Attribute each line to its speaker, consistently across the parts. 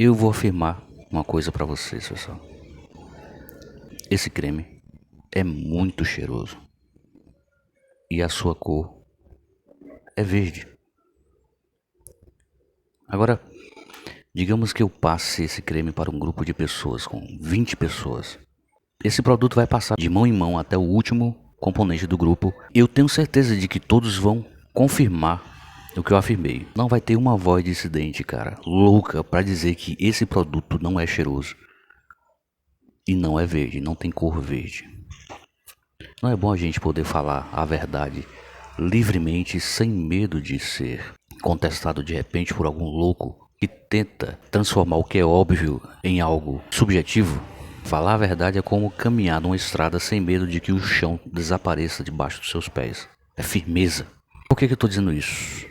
Speaker 1: Eu vou afirmar uma coisa pra vocês, pessoal. Esse creme é muito cheiroso. E a sua cor é verde. Agora, digamos que eu passe esse creme para um grupo de pessoas, com 20 pessoas. Esse produto vai passar de mão em mão até o último componente do grupo. Eu tenho certeza de que todos vão confirmar o que eu afirmei. Não vai ter uma voz dissidente, cara, louca para dizer que esse produto não é cheiroso. E não é verde, não tem cor verde. Não é bom a gente poder falar a verdade livremente, sem medo de ser contestado de repente por algum louco que tenta transformar o que é óbvio em algo subjetivo? Falar a verdade é como caminhar numa estrada sem medo de que o chão desapareça debaixo dos seus pés. É firmeza. Por que eu estou dizendo isso?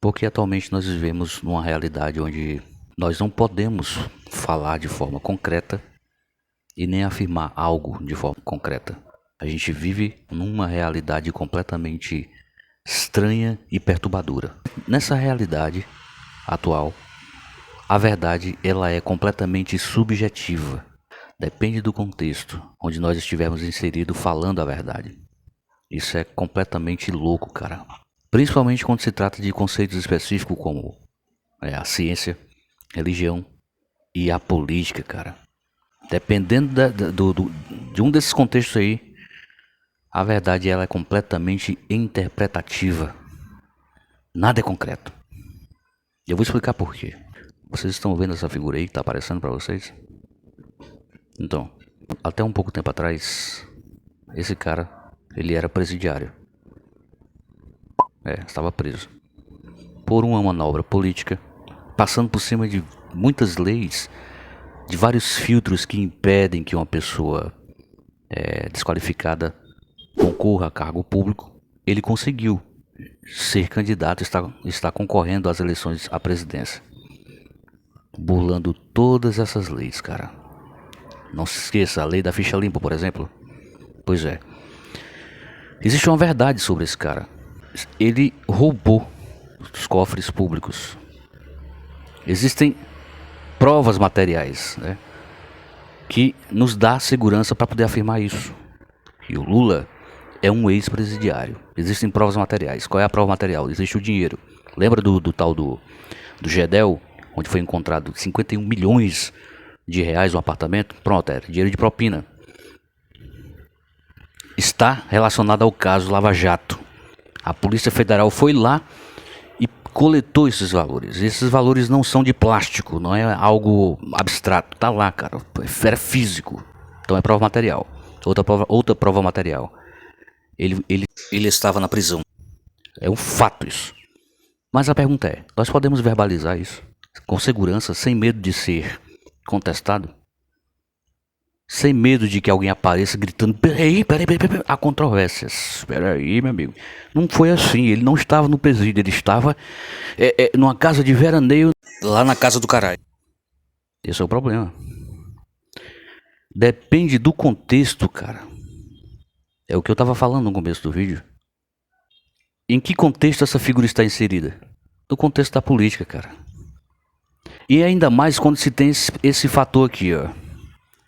Speaker 1: Porque atualmente nós vivemos numa realidade onde nós não podemos falar de forma concreta e nem afirmar algo de forma concreta. A gente vive numa realidade completamente estranha e perturbadora. Nessa realidade atual, a verdade ela é completamente subjetiva. Depende do contexto onde nós estivermos inseridos falando a verdade. Isso é completamente louco, cara. Principalmente quando se trata de conceitos específicos como a ciência, religião e a política, cara. Dependendo de um desses contextos aí, a verdade ela é completamente interpretativa. Nada é concreto. E eu vou explicar por quê. Vocês estão vendo essa figura aí que está aparecendo para vocês? Então, até um pouco tempo atrás, esse cara, ele era presidiário. Estava preso. Por uma manobra política, passando por cima de muitas leis, de vários filtros que impedem que uma pessoa desqualificada concorra a cargo público, ele conseguiu ser candidato, está concorrendo às eleições à presidência. Burlando todas essas leis, cara. Não se esqueça, a lei da ficha limpa, por exemplo. Pois é. Existe uma verdade sobre esse cara. Ele roubou os cofres públicos. Existem provas materiais, né, que nos dá segurança para poder afirmar isso. E o Lula é um ex-presidiário. Existem provas materiais. Qual é a prova material? Existe o dinheiro. Lembra do tal do Gedel, onde foi encontrado 51 milhões de reais no apartamento? Pronto, era dinheiro de propina. Está relacionado ao caso Lava Jato. A Polícia Federal foi lá e coletou esses valores. Esses valores não são de plástico, não é algo abstrato. Tá lá, cara. É físico. Então é prova material. Outra prova material. Ele estava na prisão. É um fato isso. Mas a pergunta é, nós podemos verbalizar isso com segurança, sem medo de ser contestado? Sem medo de que alguém apareça gritando, peraí, há controvérsias. Peraí, meu amigo. Não foi assim, ele não estava no presídio, ele estava numa casa de veraneio, lá na casa do caralho. Esse é o problema. Depende do contexto, cara. É o que eu estava falando no começo do vídeo. Em que contexto essa figura está inserida? No contexto da política, cara. E ainda mais quando se tem esse fator aqui, ó.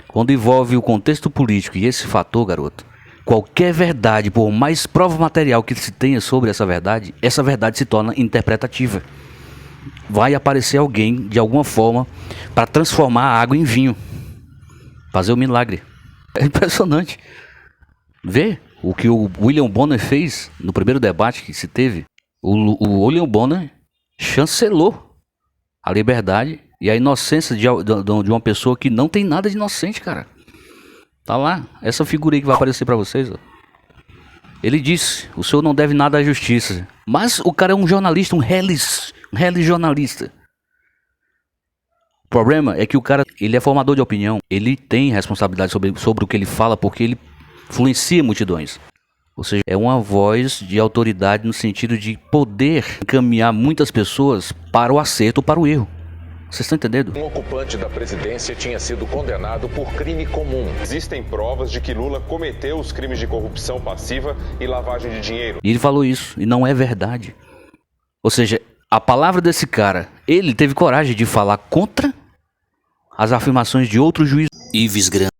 Speaker 1: Quando envolve o contexto político e esse fator, garoto, qualquer verdade, por mais prova material que se tenha sobre essa verdade se torna interpretativa. Vai aparecer alguém, de alguma forma, para transformar a água em vinho. Fazer o milagre. É impressionante. Vê o que o William Bonner fez no primeiro debate que se teve. O William Bonner chancelou a liberdade e a inocência de uma pessoa que não tem nada de inocente, cara. Tá lá, essa figura aí que vai aparecer pra vocês, ó. Ele disse, o senhor não deve nada à justiça. Mas o cara é um jornalista, um religionalista. O problema é que o cara, ele é formador de opinião. Ele tem responsabilidade sobre o que ele fala, porque ele influencia multidões. Ou seja, é uma voz de autoridade no sentido de poder encaminhar muitas pessoas para o acerto ou para o erro. Vocês estão entendendo?
Speaker 2: Um ocupante da presidência tinha sido condenado por crime comum. Existem provas de que Lula cometeu os crimes de corrupção passiva e lavagem de dinheiro.
Speaker 1: E ele falou isso, e não é verdade. Ou seja, A palavra desse cara, ele teve coragem de falar contra as afirmações de outro juiz. Ives Grande,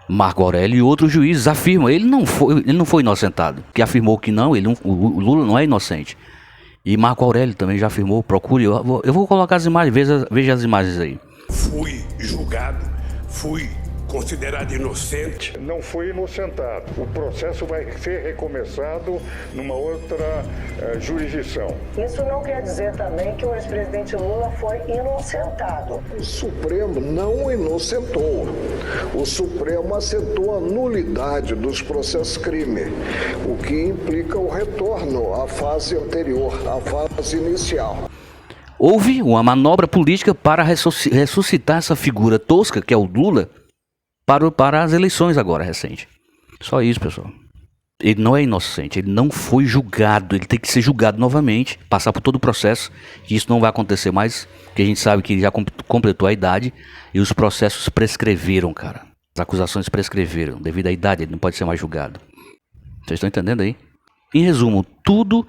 Speaker 1: Marco Aurélio e outros juízes afirmam, ele não foi inocentado, que afirmou que não, o Lula não é inocente. E Marco Aurélio também já afirmou, procure, eu vou colocar as imagens, veja as imagens aí.
Speaker 3: Fui julgado, fui considerado inocente.
Speaker 4: Não foi inocentado. O processo vai ser recomeçado numa outra jurisdição.
Speaker 5: Isso não quer dizer também que o ex-presidente Lula foi inocentado.
Speaker 6: O Supremo não inocentou. O Supremo assentou a nulidade dos processos crime, o que implica o retorno à fase anterior, à fase inicial.
Speaker 1: Houve uma manobra política para ressuscitar essa figura tosca, que é o Lula, para as eleições agora recentes. Só isso, pessoal. Ele não é inocente, ele não foi julgado, ele tem que ser julgado novamente, passar por todo o processo, que isso não vai acontecer mais, porque a gente sabe que ele já completou a idade e os processos prescreveram, cara. As acusações prescreveram, devido à idade, ele não pode ser mais julgado. Vocês estão entendendo aí? Em resumo, tudo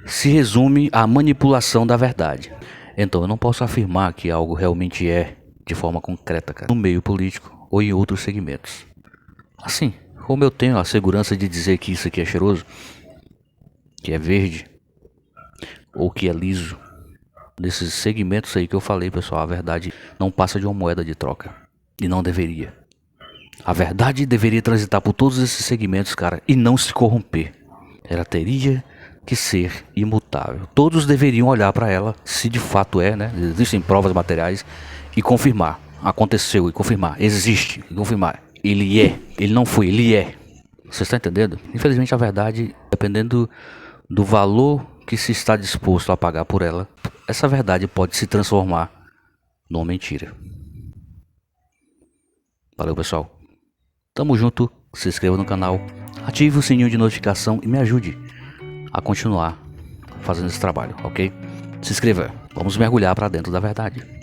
Speaker 1: se resume à manipulação da verdade. Então, eu não posso afirmar que algo realmente é de forma concreta, cara, no meio político ou em outros segmentos. Assim, como eu tenho a segurança de dizer que isso aqui é cheiroso, que é verde, ou que é liso, nesses segmentos aí que eu falei, pessoal, a verdade não passa de uma moeda de troca. E não deveria. A verdade deveria transitar por todos esses segmentos, cara, e não se corromper. Ela teria que ser imutável. Todos deveriam olhar para ela, se de fato é, né? Existem provas materiais, e confirmar. Aconteceu, e confirmar. Existe, e confirmar. Ele é. Ele não foi, ele é. Você está entendendo? Infelizmente a verdade, dependendo do valor que se está disposto a pagar por ela, essa verdade pode se transformar numa mentira. Valeu, pessoal. Tamo junto. Se inscreva no canal, ative o sininho de notificação e me ajude a continuar fazendo esse trabalho, ok? Se inscreva. Vamos mergulhar para dentro da verdade.